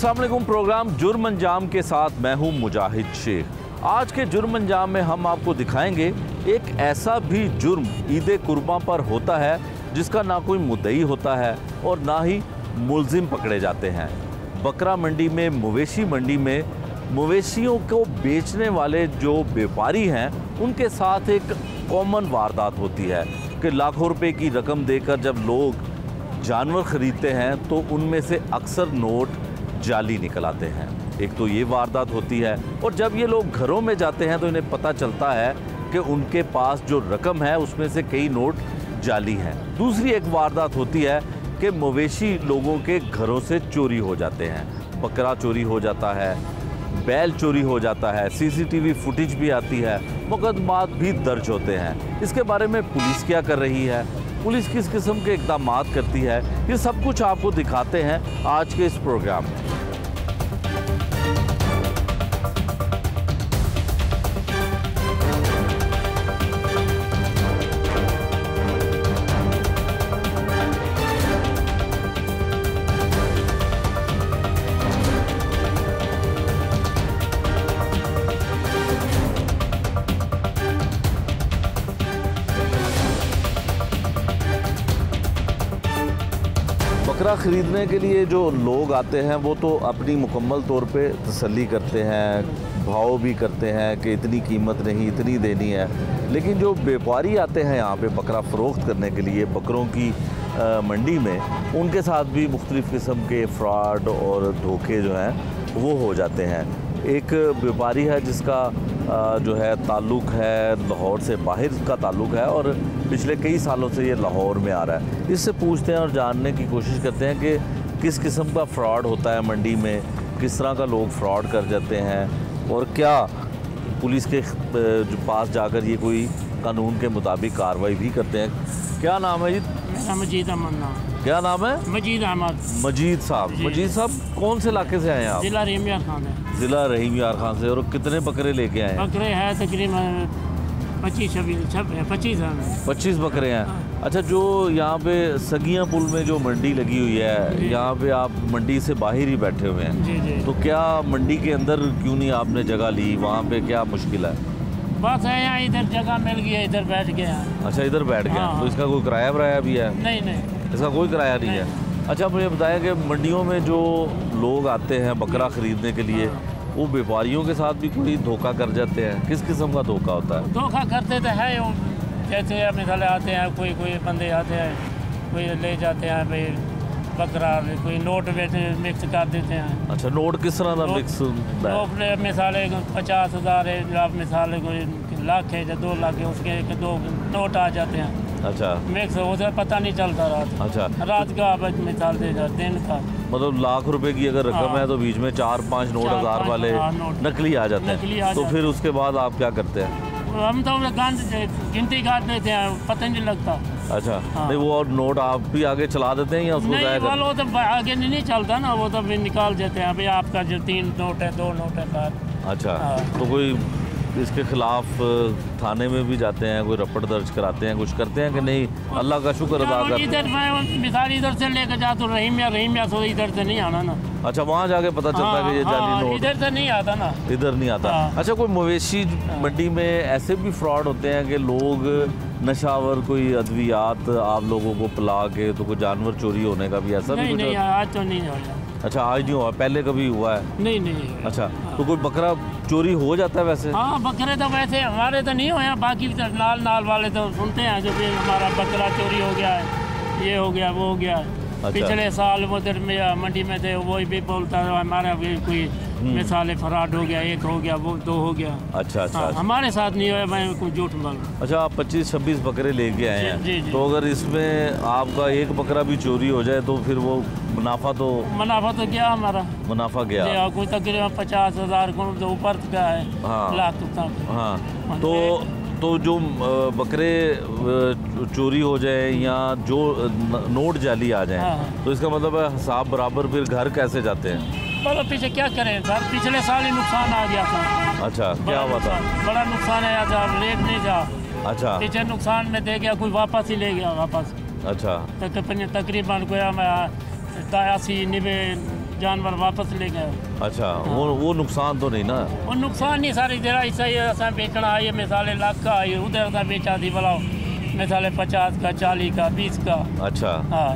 अस्सलाम वालेकुम। प्रोग्राम जुर्म अंजाम के साथ मैं हूं मुजाहिद शेख। आज के जुर्म अंजाम में हम आपको दिखाएंगे एक ऐसा भी जुर्म ईद कुर्बां पर होता है जिसका ना कोई मुद्दई होता है और ना ही मुलजिम पकड़े जाते हैं। बकरा मंडी में, मवेशी मंडी में मवेशियों को बेचने वाले जो व्यापारी हैं उनके साथ एक कॉमन वारदात होती है कि लाखों रुपए की रकम देकर जब लोग जानवर ख़रीदते हैं तो उनमें से अक्सर नोट जाली निकल आते हैं। एक तो ये वारदात होती है और जब ये लोग घरों में जाते हैं तो इन्हें पता चलता है कि उनके पास जो रकम है उसमें से कई नोट जाली हैं। दूसरी एक वारदात होती है कि मवेशी लोगों के घरों से चोरी हो जाते हैं। बकरा चोरी हो जाता है, बैल चोरी हो जाता है, सीसीटीवी फुटेज भी आती है, मुकदमात भी दर्ज होते हैं। इसके बारे में पुलिस क्या कर रही है, पुलिस किस किस्म के इक़दामात करती है, ये सब कुछ आपको दिखाते हैं आज के इस प्रोग्राम में। बकरा ख़रीदने के लिए जो लोग आते हैं वो तो अपनी मुकम्मल तौर पे तसल्ली करते हैं, भाव भी करते हैं कि इतनी कीमत नहीं, इतनी देनी है। लेकिन जो व्यापारी आते हैं यहाँ पे बकरा फ़रोख्त करने के लिए बकरों की मंडी में, उनके साथ भी मुख्तलिफ़ किस्म के फ्रॉड और धोखे जो हैं वो हो जाते हैं। एक व्यापारी है जिसका जो है ताल्लुक़ है लाहौर से, बाहर का ताल्लुक़ है और पिछले कई सालों से ये लाहौर में आ रहा है। इससे पूछते हैं और जानने की कोशिश करते हैं कि किस किस्म का फ़्रॉड होता है मंडी में, किस तरह का लोग फ़्रॉड कर जाते हैं और क्या पुलिस के पास जाकर ये कोई कानून के मुताबिक कार्रवाई भी करते हैं। क्या नाम है जी? मेरा मजीद अहमद नाम। क्या नाम है? मजीद अहमद। मजीद साहब। मजीद साहब कौन से इलाके से आए हैं आप? ज़िला रहीम यार खान है। ज़िला रहीम यार खान से। और कितने बकरे लेके आए हैं? बकरे हैं तकरीबन 25 बकरे हैं। अच्छा, जो यहाँ पे सगिया पुल में जो मंडी लगी हुई है, यहाँ पे आप मंडी से बाहर ही बैठे हुए हैं। जी जी। तो क्या मंडी के अंदर क्यों नहीं आपने जगह ली? वहाँ पे क्या मुश्किल है? बस है यहाँ, इधर जगह मिल गई है, इधर बैठ गए हैं। अच्छा, इधर बैठ गए। हाँ। तो इसका कोई किराया वराया भी है? नहीं नहीं, इसका कोई किराया नहीं है। अच्छा, मुझे बताया कि मंडियों में जो लोग आते हैं बकरा ख़रीदने के लिए, वो व्यापारियों के साथ भी कोई धोखा कर जाते हैं। किस किस्म का धोखा होता है? धोखा करते तो है, जैसे मिसाल आते हैं, कोई बंदे आते हैं, कोई ले जाते हैं भाई बकरा, कोई नोट मिक्स कर देते हैं। अच्छा, नोट किस तरह का मिक्स होता है? मिसाल 50,000 है, आप मिसाल कोई लाख है या 2 लाख है, उसके 2 नोट आ जाते हैं। अच्छा, मिक्स उसे पता नहीं चलता रात। अच्छा, रात का मिसाल दे जाते, दिन का। मतलब लाख रुपए की अगर रकम है तो बीच में 4-5 नोट 1000 वाले नकली आ जाते हैं। तो फिर उसके बाद आप क्या करते हैं? हम तो गिनती काट देते हैं, पता नहीं लगता। अच्छा। नहीं, वो और नोट आप भी आगे चला देते हैं या उसको नहीं, वो तो आगे नहीं चलता ना, वो तो निकाल देते हैं। अभी आपका जो 3 नोट है, 2 नोट है। अच्छा। तो कोई इसके खिलाफ थाने में भी जाते हैं, कोई रपट दर्ज कराते हैं, कुछ करते हैं कि नहीं? अल्लाह का शुक्र अदा करते हैं। इधर मैं मिसाल इधर से लेकर जा तो रहीम या तो इधर से नहीं आना ना। अच्छा, वहाँ जाके पता चलता है कि ये जाली नोट इधर से नहीं आता ना। इधर नहीं आता। अच्छा, कोई मवेशी मंडी में ऐसे भी फ्रॉड होते हैं कि लोग नशावर कोई अद्वियात आप लोगों को पिला के तो कोई जानवर चोरी होने का भी ऐसा भी? नहीं, आज तो नहीं हुआ। अच्छा, आज नहीं हुआ, पहले कभी हुआ है? नहीं। अच्छा, तो कोई बकरा चोरी हो जाता है वैसे? हाँ, बकरे तो वैसे हमारे तो नहीं हुए, बाकी नाल वाले तो सुनते हैं जो भी हमारा बकरा चोरी हो गया है, ये हो गया, वो हो गया। अच्छा। पिछले साल उधर में मंडी में थे, वो भी बोलता है हमारा भी कोई मिसाल फ्रॉड हो गया, 1 हो गया, वो 2 हो गया। अच्छा। हाँ, हमारे साथ नहीं हुआ, मैं कोई झूठ बोल। अच्छा, आप 25-26 बकरे लेके आए हैं। जी। तो अगर इसमें आपका एक बकरा भी चोरी हो जाए तो फिर वो मुनाफा तो गया हमारा। मुनाफा गया कोई तकरीबन 50,000 को तो ऊपर का है। हाँ। लाख तक। हाँ। तो जो बकरे चोरी हो जाए या जो नोट जाली आ जाए। हाँ। तो इसका मतलब है हिसाब बराबर, फिर घर कैसे जाते हैं? चलो पीछे क्या करें सर, पिछले साल ही नुकसान आ गया था। अच्छा, क्या हुआ था? बड़ा नुकसान आया था, रेट नहीं था। अच्छा। पीछे नुकसान में दे गया, कोई वापस ही ले गया वापस। अच्छा। तकरीबन कोई 80-90 जानवर वापस ले गए। अच्छा, वो नुकसान तो नहीं ना? वो नुकसान नहीं सारी जरा ऐसा ही असा बेचना आई मिसाले लाख का आई उधर का बेचा थी भला मिसाले 50 का 40 का 20 का। अच्छा हाँ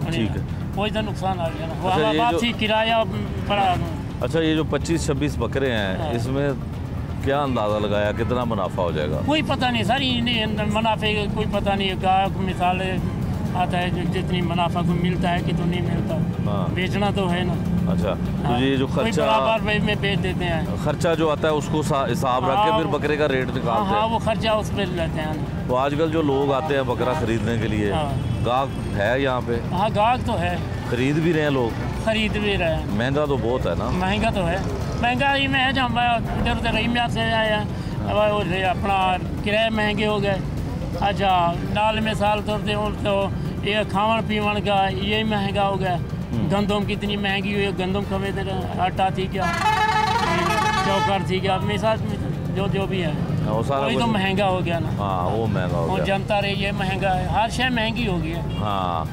ठीक है, वही तो नुकसान आ गया ना। अच्छा, वो वापसी किराया पड़ा। अच्छा, ये जो 25-26 बकरे हैं इसमें क्या अंदाज़ा लगाया कितना मुनाफा हो जाएगा? कोई पता नहीं सर, इन्हें मुनाफे कोई पता नहीं। गाहक मिसाल आता है जितनी मुनाफा को मिलता है कि तो नहीं मिलता। हाँ। बेचना तो है ना। अच्छा, तो ये जो खर्चा बराबर में बेच देते हैं, खर्चा जो आता है उसको हिसाब रख के फिर बकरे का रेट निकालते हैं। हाँ, वो खर्चा उस पर लेते हैं। तो आजकल जो लोग आते हैं बकरा खरीदने के लिए, गाहक है यहाँ पे? हाँ, गाहक तो है, खरीद भी रहे हैं लोग, खरीद भी रहे हैं। महंगा तो बहुत है ना? महंगा तो है, महंगाई में है। जब इधर उधर रही से आया अपना किराए महंगे हो गए। अच्छा, नाल में साल तो ये खावन पीवन का ये महंगा हो गया। गंदम कितनी महंगी हुई है, गंदम खरीद आटा थी क्या, चौकर थी क्या, मिसाल जो भी है वो सारा वही तो महंगा हो गया ना। हाँ, वो महंगा हो गया। जनता रही है महंगा है, हर शय महंगी हो गई है। हाँ,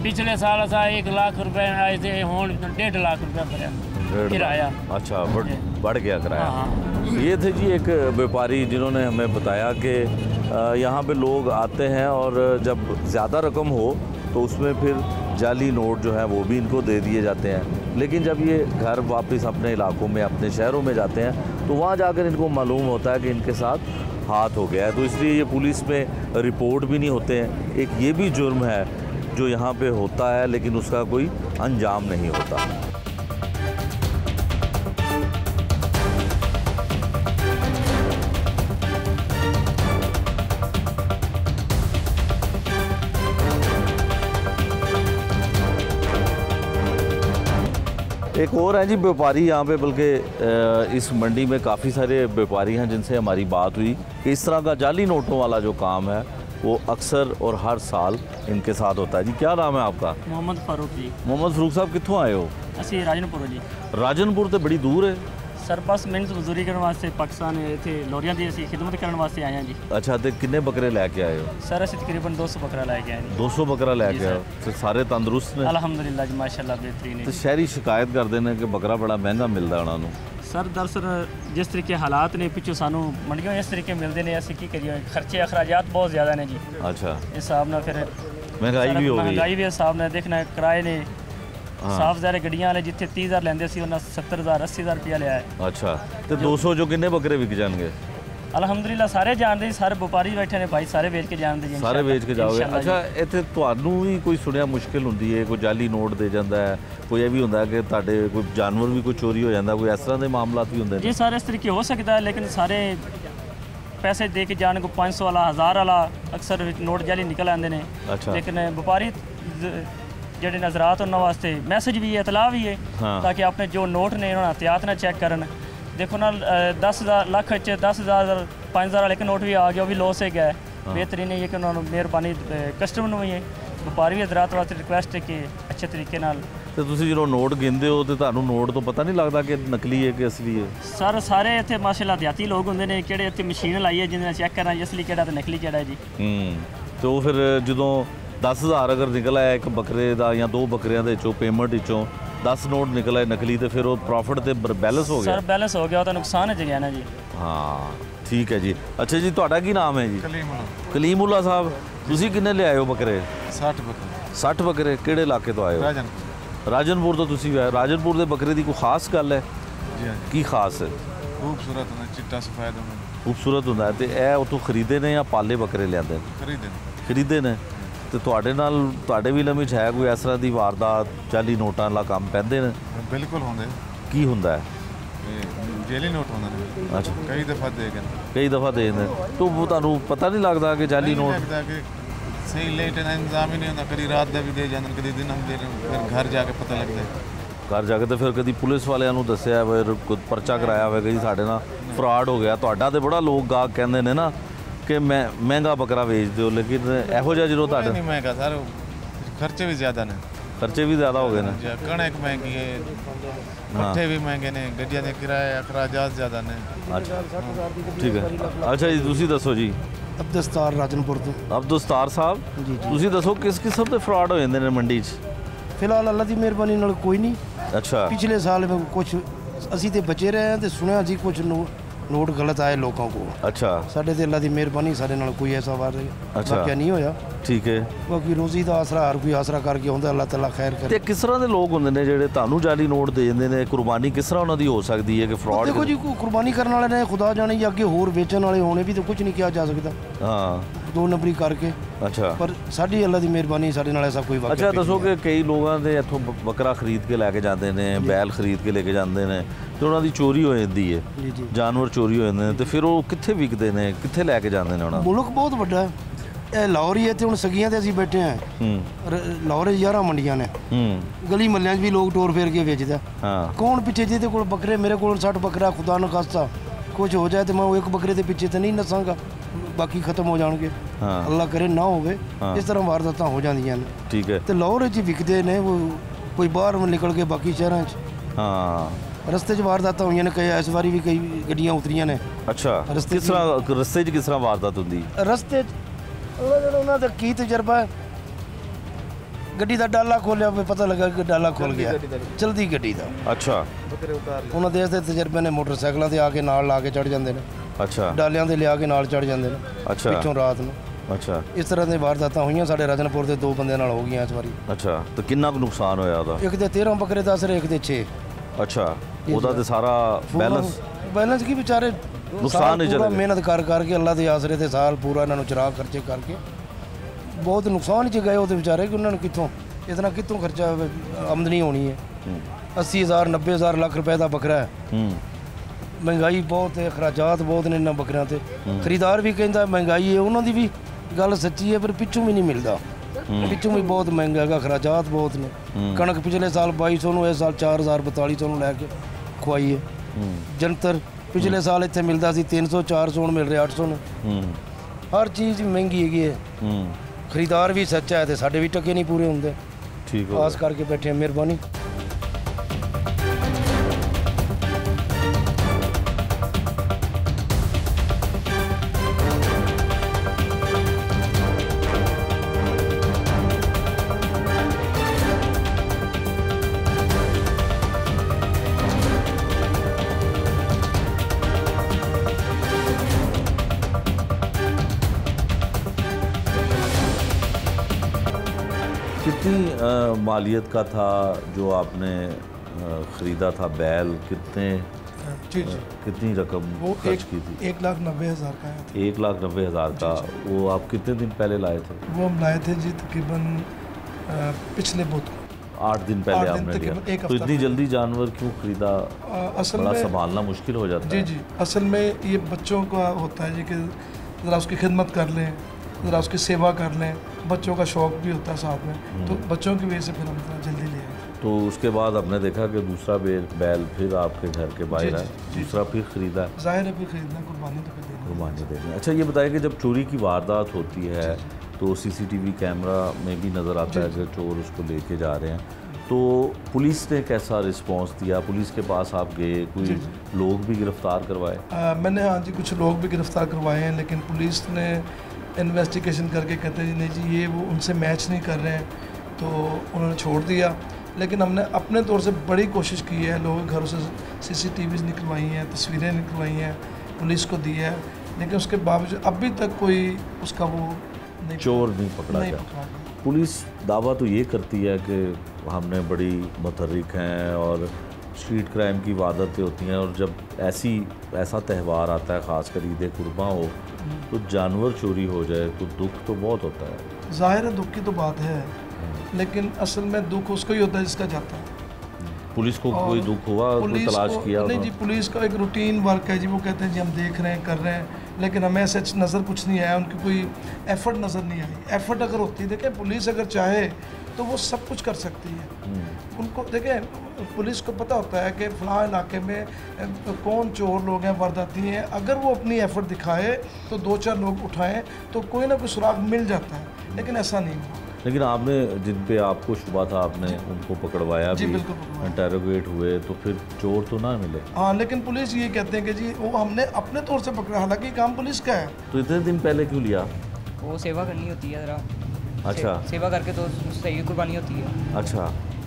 पिछले साल ऐसा 1 लाख रुपए आए थे, हों 1.5 लाख रुपये भरे किराया। अच्छा, बढ़ गया किराया। हाँ। ये थे जी एक व्यापारी जिन्होंने हमें बताया कि यहाँ पे लोग आते हैं और जब ज़्यादा रकम हो तो उसमें फिर जाली नोट जो है वो भी इनको दे दिए जाते हैं, लेकिन जब ये घर वापस अपने इलाकों में अपने शहरों में जाते हैं तो वहाँ जाकर इनको मालूम होता है कि इनके साथ हाथ हो गया है, तो इसलिए ये पुलिस में रिपोर्ट भी नहीं होते हैं। एक ये भी जुर्म है जो यहाँ पे होता है लेकिन उसका कोई अंजाम नहीं होता। एक और है जी व्यापारी यहाँ पे, बल्कि इस मंडी में काफ़ी सारे व्यापारी हैं जिनसे हमारी बात हुई कि इस तरह का जाली नोटों वाला जो काम है वो अक्सर और हर साल इनके साथ होता है। जी क्या नाम है आपका? मोहम्मद फारूक जी। मोहम्मद फारूक साहब कित्थों आए हो? असि राजनपुर जी। राजनपुर तो बड़ी दूर है सर, बस मिहनत मजदूरी करने वास्ते पाकिस्तान इतने लोरियां दी असी खिदमत करने वास्ते आए हैं जी। अच्छा, तो कितने बकरे लैके आए हो? सर असि तकरीबन 200 बकरा लैके आए हैं। 200 बकरा लैके आए हो? तो सारे तंदुरुस्त ने? अल्हम्दुलिल्लाह जी, माशाअल्लाह बेहतरीन है। तो शहरी शिकायत करते हैं कि बकरा बड़ा महंगा मिलता है उन्होंने? सर दरअसल जिस तरीके हालात ने पिछू सानू मंडियों इस तरीके मिलते हैं, असं की करिए, खर्चे अखराजात बहुत ज़्यादा ने जी। अच्छा, इस हिसाब न फिर महंगाई भी हो गई। महंगाई भी हिसाब न देखना किराए ने साफ ज़ाहिर गड्डियां वाले जिथे 30,000 लेंदे सी उन्हें 70,000 80,000 रुपया लिया है। अच्छा, तो 200 जो कितने बकरे विक जाएंगे? अल्हम्दुलिल्लाह सारे जानते, सारे व्यापारी बैठे ने भाई, सारे बेच के जानते जी। सारे बेच के जाओगे? अच्छा, इत्थे ਤੁਹਾਨੂੰ ਵੀ ਕੋਈ ਸੁਣਿਆ ਮੁਸ਼ਕਿਲ ਹੁੰਦੀ ਹੈ, ਕੋਈ ਜਾਲੀ ਨੋਟ ਦੇ ਜਾਂਦਾ ਹੈ, ਕੋਈ ਇਹ ਵੀ ਹੁੰਦਾ ਹੈ ਕਿ ਤੁਹਾਡੇ ਕੋਈ ਜਾਨਵਰ ਵੀ ਕੋਈ ਚੋਰੀ ਹੋ ਜਾਂਦਾ, ਕੋਈ ਇਸ ਤਰ੍ਹਾਂ ਦੇ ਮਾਮਲਾਤ ਵੀ ਹੁੰਦੇ ਨੇ? जी सारे इस तरीके हो सकता है, लेकिन सारे पैसे दे के जाने को 500 वाला 1000 वाला अक्सर नोट जाली निकल आते हैं। अच्छा, लेकिन व्यापारी ਜਿਹੜੇ नजरात उन्होंने वास्ते मैसेज भी है, इतला भी है। हाँ। ताकि अपने जो नोट ने उन्होंने एहतियात ना चेक करन। देखो ना 10,000 लाख 10,000 5,000 वाले नोट भी आ गया, वो भी लॉस है गया है। बेहतरीन है ये कि उन्होंने मेहरबानी कस्टमर भी है, व्यापारी भी हजरात वास्ते रिक्वेस्ट है कि अच्छे तरीके नाल। ਤੇ ਤੁਸੀਂ ਜਦੋਂ ਨੋਟ ਗਿਣਦੇ ਹੋ ਤੇ ਤੁਹਾਨੂੰ ਨੋਟ ਤੋਂ ਪਤਾ ਨਹੀਂ ਲੱਗਦਾ ਕਿ ਨਕਲੀ ਹੈ ਕਿ ਅਸਲੀ ਹੈ? ਸਰ ਸਾਰੇ ਇੱਥੇ ਮਾਸ਼ਾਅੱਲਾ ਦਿਹਾਤੀ ਲੋਕ ਹੁੰਦੇ ਨੇ ਕਿਹੜੇ ਇੱਥੇ ਮਸ਼ੀਨ ਲਾਈ ਹੈ ਜਿਹਦੇ ਨਾਲ ਚੈੱਕ ਕਰਾਂ ਅਸਲੀ ਕਿਹੜਾ ਤੇ ਨਕਲੀ ਕਿਹੜਾ ਹੈ ਜੀ। ਤੇ ਉਹ ਫਿਰ ਜਦੋਂ 10,000 ਅਗਰ ਨਿਕਲ ਆਇਆ ਇੱਕ ਬੱਕਰੇ ਦਾ ਜਾਂ ਦੋ ਬੱਕਰਿਆਂ ਦੇ ਵਿੱਚੋਂ ਪੇਮੈਂਟ ਵਿੱਚੋਂ 10 ਨੋਟ ਨਿਕਲ ਆਏ ਨਕਲੀ, ਤੇ ਫਿਰ ਉਹ ਪ੍ਰੋਫਿਟ ਤੇ ਬੈਲੈਂਸ ਹੋ ਗਿਆ? ਸਰ ਬੈਲੈਂਸ ਹੋ ਗਿਆ, ਉਹ ਤਾਂ ਨੁਕਸਾਨ ਹੈ ਗਿਆ ਨਾ ਜੀ। ਹਾਂ ਠੀਕ ਹੈ ਜੀ। ਅੱਛਾ ਜੀ, ਤੁਹਾਡਾ ਕੀ ਨਾਮ ਹੈ ਜੀ? ਕਲੀਮੁੱਲਾ। ਕਲੀਮੁੱਲਾ ਸਾਹਿਬ, ਤੁਸੀਂ ਕਿੰਨੇ ਲਿਆਏ ਹੋ ਬੱਕਰੇ? 60 ਬੱਕਰੇ। 60 ਬੱਕਰੇ? ਕਿਹੜੇ ਇਲਾਕੇ ਤੋਂ ਆਏ ਹੋ? ਰਾਜਨਪੁਰ। ਰਾਜਨਪੁਰ ਤੋਂ ਤੁਸੀਂ ਆਏ? ਰਾਜਨਪੁਰ ਦੇ ਬੱਕਰੇ ਦੀ ਕੋਈ ਖਾਸ ਗੱਲ ਹੈ? ਜੀ ਹਾਂ। ਕੀ ਖਾਸ ਹੈ? ਖੂਬਸੂਰਤ ਹੁੰਦਾ, ਚਿੱਟਾ ਸਫੈਦ ਹੁੰਦਾ। ਖੂਬਸੂਰਤ ਹੁੰਦਾ ਤੇ ਇਹ ਉਤੋਂ ਖਰੀਦੇ ਨੇ ਜਾਂ ਪਾਲੇ ਬੱਕਰੇ ਲਿਆਂਦੇ ਨੇ? ਖਰੀਦੇ ਨੇ। ਤੇ ਤੁਹਾਡੇ ਨਾਲ ਤੁਹਾਡੇ ਵੀ ਇਲਮ ਵਿੱਚ ਹੈ ਕੋਈ ਇਸ ਤਰ੍ਹਾਂ ਦੀ ਵਾਰਦਾਤ, ਜਾਲੀ ਨੋਟਾਂ ਵਾਲਾ ਕੰਮ ਪੈਂਦੇ ਨੇ? ਬਿਲਕੁਲ ਹੁੰਦੇ। ਕੀ ਹੁੰਦਾ ਹੈ? ਜਾਲੀ ਨੋਟ ਹੁੰਦੇ ਨੇ। ਅੱਛਾ, ਕਈ ਦਫਾ ਦੇ ਗਏ, ਕਈ ਦਫਾ ਦੇ ਦਿੰਦੇ। ਤੋ ਤੁਹਾਨੂੰ ਪਤਾ ਨਹੀਂ ਲੱਗਦਾ ਕਿ ਜਾਲੀ ਨੋਟ? ਲੱਗਦਾ ਕਿ ਸਹੀ ਲੇਟ ਨਾ ਇੰਤਜ਼ਾਮ ਹੀ ਨਹੀਂ ਹੁੰਦਾ, ਕਦੀ ਰਾਤ ਦਾ ਵੀ ਦੇ ਜਾਂਦੇ, ਕਦੀ ਦਿਨ ਦੇ, ਫਿਰ ਘਰ ਜਾ ਕੇ ਪਤਾ ਲੱਗਦਾ। ਘਰ ਜਾ ਕੇ ਤੇ ਫਿਰ ਕਦੀ ਪੁਲਿਸ ਵਾਲਿਆਂ ਨੂੰ ਦੱਸਿਆ ਫਿਰ ਕੋਈ ਪਰਚਾ ਕਰਾਇਆ ਹੋਵੇਗਾ ਜੀ ਸਾਡੇ ਨਾਲ ਫਰਾਡ ਹੋ ਗਿਆ? ਤੁਹਾਡਾ ਤੇ ਬੜਾ ਲੋਕ ਗਾਹਕ ਕਹਿੰਦੇ ਨੇ ਨਾ ਕਿ ਮੈਂ ਮਹਿੰਗਾ ਬੱਕਰਾ ਵੇਚ ਦਿਓ, ਲੇਕਿਨ ਇਹੋ ਜਿਹਾ ਜਦੋਂ ਤੁਹਾਡਾ ਨਹੀਂ ਮਹਿੰਗਾ ਸਰ, ਖਰਚੇ ਵੀ ਜ਼ਿਆਦਾ ਨੇ। ਖਰਚੇ ਵੀ ਜ਼ਿਆਦਾ ਹੋ ਗਏ ਨੇ? ਕਣਕ ਮਹਿੰਗੀ ਹੈ, ਪੱਠੇ ਵੀ ਮਹਿੰਗੇ ਨੇ, ਗੱਡੀਆਂ ਦੇ ਕਿਰਾਏ ਅਖਰਾਜਾਤ ਜ਼ਿਆਦਾ ਨੇ। ਅੱਛਾ ਠੀਕ ਹੈ। ਅੱਛਾ ਜੀ, ਤੁਸੀਂ ਦੱਸੋ ਜੀ। ਅਬਦੁਸਤਾਰ ਰਾਜਨਪੁਰ ਤੋਂ। ਅਬਦੁਸਤਾਰ ਸਾਹਿਬ, ਤੁਸੀਂ ਦੱਸੋ ਕਿਸ ਕਿਸਮ ਦੇ ਫਰਾਡ ਹੋ ਜਾਂਦੇ ਨੇ ਮੰਡੀ 'ਚ? फिलहाल अल्लाह की मेहरबानी नाल कोई नहीं। अच्छा पिछले साल में कुछ असी तो बचे रहे हैं तो सुनिया जी कुछ नोट गलत आए लोगों को। अच्छा साढ़े ते अल्लाह की मेहरबानी साढ़े नाल कोई ऐसा वाक़या नहीं होया। ठीक है। बाकी रोज़ी का आसरा हर कोई आसरा करके आउंदा, अल्लाह ताला खैर करे। ਤੇ ਕਿਸ ਤਰ੍ਹਾਂ ਦੇ ਲੋਕ ਹੁੰਦੇ ਨੇ ਜਿਹੜੇ ਤੁਹਾਨੂੰ ਜਾਲੀ ਨੋਟ ਦੇ ਦਿੰਦੇ ਨੇ? ਕੁਰਬਾਨੀ ਕਿਸ ਤਰ੍ਹਾਂ ਉਹਨਾਂ ਦੀ ਹੋ ਸਕਦੀ ਹੈ ਕਿ ਫਰਾਡ? देखो जी कुर्बानी करने वाले ने खुदा जाने जी, अगे होर बेचने वाले होने भी तो कुछ नहीं किया जा सकता। हाँ दो नंबरी करके। अच्छा पर साड़ी अल्लाह की मेहरबानी साढ़े नाल ऐसा कोई वाक़या। अच्छा दसो कि कई लोगों ਦੇ ਇੱਥੋਂ ਬੱਕਰਾ ਖਰੀਦ ਕੇ ਲੈ ਕੇ ਜਾਂਦੇ ਨੇ, ਬੈਲ ਖਰੀਦ ਕੇ ਲੈ ਕੇ ਜਾਂਦੇ ਨੇ ਤੇ ਉਹਨਾਂ ਦੀ ਚੋਰੀ ਹੋ ਜਾਂਦੀ ਹੈ, जी जी ਜਾਨਵਰ ਚੋਰੀ ਹੋ ਜਾਂਦੇ ਨੇ ਤੇ ਫਿਰ ਉਹ ਕਿੱਥੇ ਵਿਕਦੇ ਨੇ, ਕਿੱਥੇ ਲੈ ਕੇ ਜਾਂਦੇ ਨੇ ਉਹਨਾਂ? मुल्क बहुत ਵੱਡਾ है। ਇਹ ਲਾਹੌਰ ਹੀ ਹੈ ਤੇ ਹੁਣ ਸਗੀਆਂ ਤੇ ਅਸੀਂ ਬੈਠੇ ਹਾਂ। ਲਾਹੌਰ 11 ਮੰਡੀਆਂ ਨੇ, ਗਲੀ ਮੱਲਿਆਂ 'ਚ ਵੀ ਲੋਕ ਟੋਰ ਫੇਰ ਕੇ ਵੇਚਦਾ। ਹਾਂ ਕੌਣ ਪਿੱਛੇ ਜਿਹਦੇ ਕੋਲ ਬੱਕਰੇ, ਮੇਰੇ ਕੋਲ 60 ਬੱਕਰਾ, खुदा न खास्ता कुछ हो जाए तो मैं वो एक बकरे के पीछे तो नहीं नसांगा, बाकी खत्म हो जाएंगे। हाँ। अल्लाह करे ना होवे। हाँ। इस तरह वारदात हो जांदियां ने। ठीक है। तो लाहौर च विकदे ने वो, कोई बाहर निकल के बाकी शहरों च। हाँ रस्ते च वारदात हुई ने, कई इस बारी भी कई गड्डियां उतरियां ने। अच्छा रस्ते किस तरह रस्ते 'ਚ किस तरह वारदात ਹੁੰਦੀ? रस्ते उन्होंने तो की तजर्बा है, गड्डी का डाला खोलिया, पता लगा कि डाला खोल गया, चलती गड्डी का। अच्छा उन्होंने देश के तजर्बे ने मोटरसाइकिलों से आके नाल ला के चढ़ जाते हैं, अच्छा डालियां से लिया के नाल चढ़ जाते हैं। अच्छा पिछों रात में अच्छा इस तरह की वारदात हुई साढ़े राजनपुर के 2 बंदे नाल हो गई इस बारी। अच्छा तो कितना कुछ नुकसान होया ਉਹਦਾ? एक तो 13 बकरे दस रहे, एक तो 6। अच्छा ਉਹਦਾ ਤੇ ਸਾਰਾ बैलेंस की बेचारे नुकसान ही चले गए। मेहनत कर करके अल्लाह के आसरे ते साल पूरा इन्होंने चुरा खर्चे करके बहुत नुकसान च गए वो बेचारे, कि उन्होंने कितों इतना कितों खर्चा आमदनी होनी है। 80,000 90,000 लाख रुपए का बकरा है। महंगाई बहुत है, खराजात बहुत ने इन्होंने बकरियां ते। खरीदार भी कहता महंगाई है, उन्होंने भी गल सच्ची है, पर पिछों भी नहीं मिलता। पिछों भी बहुत महंगा है, खराजात बहुत ने। कणक पिछले साल 2200 इस साल 4000 4200 लैके खुआई है। जंतर पिछले साल इतने मिलता सी 300 400 मिल रहा 800 ने। हर चीज़ महंगी है। खरीदार भी सच्चा है तो साढ़े भी टके नहीं पूरे होंगे। ठीक है, आस करके बैठे हैं। मेहरबानी। कितनी मालियत का था जो आपने ख़रीदा था बैल? कितने जी जी कितनी रकम वो खर्च की थी? 1,90,000 का है। 1,90,000 का। वो आप कितने दिन पहले लाए थे? वो हम लाए थे जी तकरीबन पिछले बुध को। 8 दिन पहले 8 दिन आपने लिया। तकरीबन एक तो हफ्ता इतनी जल्दी जानवर क्यों खरीदा? असल बड़ा में संभालना मुश्किल हो जाता जी है। जी असल में ये बच्चों का होता है जी कि ज़रा उसकी खिदमत कर लें, ज़रा उसकी सेवा कर लें। बच्चों का शौक़ भी होता है साथ में, तो बच्चों की वजह से फिर हम थोड़ा जल्दी ले आए। तो उसके बाद हमने देखा कि दूसरा बैल फिर आपके घर के बाहर है, दूसरा फिर ख़रीदा है। ज़ाहिर है फिर खरीदना, कुर्बानी तो फिर देनी। कुर्बानी देनी। अच्छा ये बताइए कि जब चोरी की वारदात होती है तो CCTV कैमरा में भी नज़र आता है कि चोर उसको लेके जा रहे हैं, तो पुलिस ने कैसा रिस्पांस दिया? पुलिस के पास आप गए, कोई लोग भी गिरफ्तार करवाए? मैंने हाँ जी कुछ लोग भी गिरफ्तार करवाए हैं, लेकिन पुलिस ने इन्वेस्टिगेशन करके कहते हैं नहीं जी ये वो उनसे मैच नहीं कर रहे हैं, तो उन्होंने छोड़ दिया। लेकिन हमने अपने तौर से बड़ी कोशिश की है, लोगों के घरों से CCTVs निकलवाई हैं, तस्वीरें निकलवाई हैं, पुलिस को दी है, लेकिन उसके बावजूद अभी तक कोई उसका वो नहीं चोर नहीं पकड़ा गया। पुलिस दावा तो ये करती है कि हमने बड़ी मुतहर्रिक हैं और स्ट्रीट क्राइम की वारदातें होती हैं, और जब ऐसा त्यौहार आता है, ख़ासकर ईद कुर्बा हो, तो जानवर चोरी हो जाए तो दुख तो बहुत होता है। ज़ाहिर है दुख की तो बात है, लेकिन असल में दुख उसको ही होता है जिसका जाता है। पुलिस को कोई दुख हुआ, कोई तलाश किया? नहीं जी पुलिस का एक रूटीन वर्क है जी, वो कहते हैं जी हम देख रहे हैं कर रहे हैं, लेकिन हमें ऐसे नज़र कुछ नहीं आया, उनकी कोई एफर्ट नज़र नहीं आई। एफर्ट अगर होती है, देखें पुलिस अगर चाहे तो वो सब कुछ कर सकती है। उनको देखें पुलिस को पता होता है कि फ़लाँ इलाके में कौन चोर लोग हैं, वारदाती हैं। अगर वो अपनी एफर्ट दिखाए तो 2-4 लोग उठाएं तो कोई ना कोई सुराग मिल जाता है, लेकिन ऐसा नहीं हुआ। लेकिन आपने जिन पे आपको शुबा था आपने उनको पकड़वाया भी, इंटेरोगेट हुए, तो फिर चोर तो ना मिले? हाँ, लेकिन पुलिस ये कहते हैं कि जी वो हमने अपने तौर से पकड़ा, हालांकि काम पुलिस का है। तो इतने दिन पहले क्यों लिया? वो सेवा करनी होती है ज़रा। अच्छा सेवा करके तो सही कुर्बानी होती है। अच्छा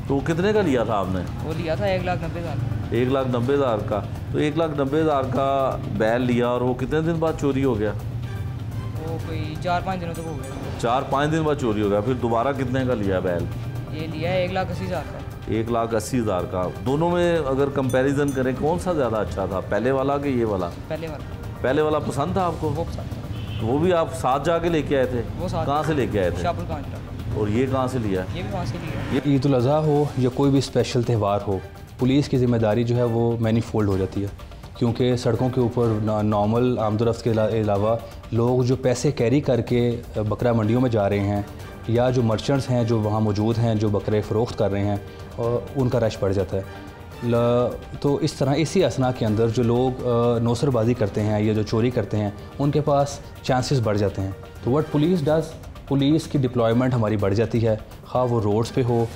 तो कितने का लिया था आपने? वो लिया था 1,90,000। 1,90,000 का। तो 1,90,000 का बैल लिया और वो कितने दिन बाद चोरी हो गया? वो कोई 4-5 दिनों तक हो गया। 4-5 दिन बाद चोरी हो गया। फिर दोबारा कितने का लिया बैल? ये लिया है 1,80,000 का। 1,80,000 का। दोनों में अगर कंपैरिजन करें कौन सा ज़्यादा अच्छा था, पहले वाला कि ये वाला? पहले वाला। पहले वाला पसंद था आपको? वो पसंद था। तो वो भी आप साथ जाके लेके आए थे? वो साथ। कहाँ से लेके आए थे? शाहपुर कांचड़ा। और ये कहाँ से लिया? ये भी वहाँ से लिया। ईद उल अज़हा हो या कोई भी स्पेशल त्यौहार हो, पुलिस की ज़िम्मेदारी जो है वो मैनीफोल्ड हो जाती है, क्योंकि सड़कों के ऊपर नॉर्मल आमदोरफ्त के अलावा लोग जो पैसे कैरी करके बकरा मंडियों में जा रहे हैं या जो मर्चेंट्स हैं जो वहाँ मौजूद हैं जो बकरे फ़रोख्त कर रहे हैं, उनका रश बढ़ जाता है। तो इस तरह इसी असना के अंदर जो लोग नौसरबाजी करते हैं या जो चोरी करते हैं उनके पास चांसेस बढ़ जाते हैं। तो व्हाट पुलिस डज़, पुलिस की डिप्लॉयमेंट हमारी बढ़ जाती है, खा वो रोड्स पे हो,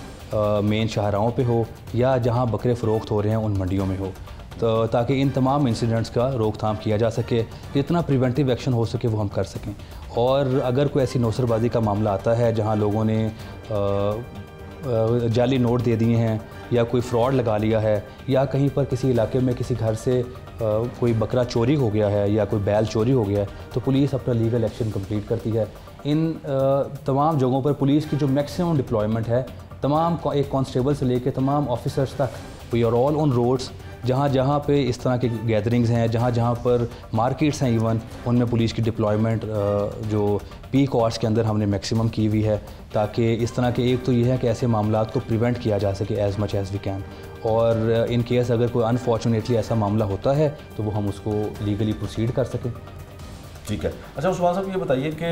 मेन शाहराहों पे हो या जहाँ बकरे फ़रोख्त हो रहे हैं उन मंडियों में हो, तो ताकि इन तमाम इंसिडेंट्स का रोकथाम किया जा सके, जितना प्रिवेंटिव एक्शन हो सके वो हम कर सकें। और अगर कोई ऐसी नौसरबाजी का मामला आता है जहाँ लोगों ने जाली नोट दे दिए हैं या कोई फ्रॉड लगा लिया है या कहीं पर किसी इलाके में किसी घर से कोई बकरा चोरी हो गया है या कोई बैल चोरी हो गया है, तो पुलिस अपना लीगल एक्शन कंप्लीट करती है। इन तमाम जगहों पर पुलिस की जो मैक्सिमम डिप्लॉयमेंट है, तमाम एक कांस्टेबल से लेकर तमाम ऑफिसर्स तक, we are all on roads. जहाँ जहाँ पे इस तरह की गैदरिंग्स हैं, जहाँ जहाँ पर मार्केट्स हैं इवन, उनमें पुलिस की डिप्लॉयमेंट जो पीक आवर्स के अंदर हमने मैक्सिमम की हुई है, ताकि इस तरह के एक तो ये है कि ऐसे मामलात को प्रिवेंट किया जा सके as much as we can, और इन केस अगर कोई अनफॉर्चुनेटली ऐसा मामला होता है तो वो हम उसको लीगली प्रोसीड कर सकें। ठीक है। अच्छा उस्मान साहब, ये बताइए कि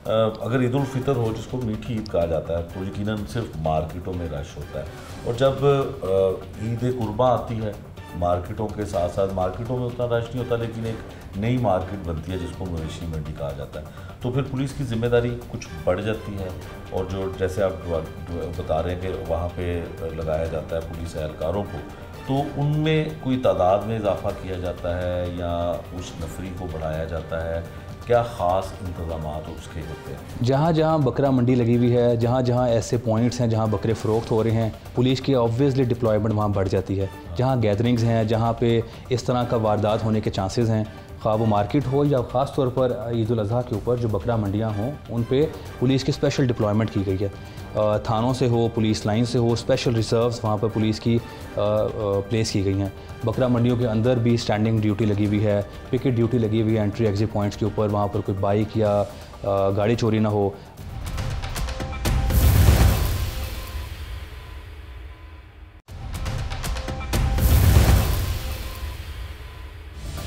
अगर ईद उल फितर हो, जिसको मीठी ईद कहा जाता है, तो यकीनन सिर्फ मार्केटों में रश होता है, और जब ईद कुर्बा आती है मार्केटों के साथ साथ, मार्केटों में उतना रश नहीं होता लेकिन एक नई मार्केट बनती है जिसको मवेशी मंडी कहा जाता है, तो फिर पुलिस की ज़िम्मेदारी कुछ बढ़ जाती है। और जो जैसे आप बता रहे हैं कि वहाँ पे लगाया जाता है पुलिस एहलकारों को, तो उनमें कोई तादाद में इजाफा किया जाता है या उस नफरी को बढ़ाया जाता है? क्या ख़ास इंतज़ाम उसके होते हैं? जहाँ जहाँ बकरा मंडी लगी हुई है, जहाँ जहाँ ऐसे पॉइंट्स हैं जहाँ बकरे फ़रोख्त हो रहे हैं, पुलिस की ऑब्वियसली डिप्लॉयमेंट वहाँ बढ़ जाती है। जहाँ गैदरिंग्स हैं, जहाँ पे इस तरह का वारदात होने के चांसेस हैं, खा वो मार्केट हो या ख़ास तौर पर ईद उल अज़हा के ऊपर जो बकरा मंडियाँ हों, उन पे पुलिस की स्पेशल डिप्लॉयमेंट की गई है। थानों से हो, पुलिस लाइन से हो, स्पेशल रिजर्व्स वहाँ पर पुलिस की प्लेस की गई हैं। बकरा मंडियों के अंदर भी स्टैंडिंग ड्यूटी लगी हुई है, पिकेट ड्यूटी लगी हुई है एंट्री एग्जिट पॉइंट्स के ऊपर, वहाँ पर कोई बाइक या गाड़ी चोरी ना हो।